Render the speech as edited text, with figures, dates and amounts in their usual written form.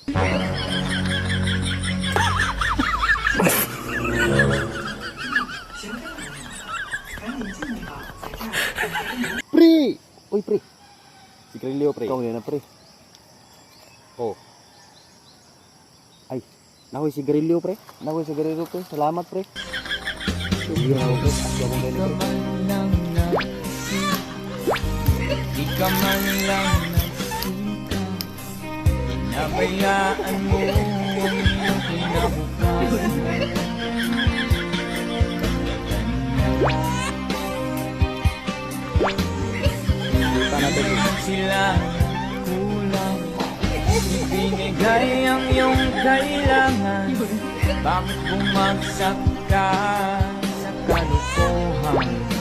Pre! Uy, pre. Si Grillo, pre. Ikaw yun na, pre. Oh. Ay, nahoy si Grillo, pre. Nahoy si Grillo, pre. Salamat, pre. Sige na, pre. Asya kong ganito, pre. Di ka man lang nagsika, pinabayaan mo ang iyong kinabukasan. Sila kulang, ibinigay ang iyong kailangan. Bakit bumagsak ka sa kalokohan?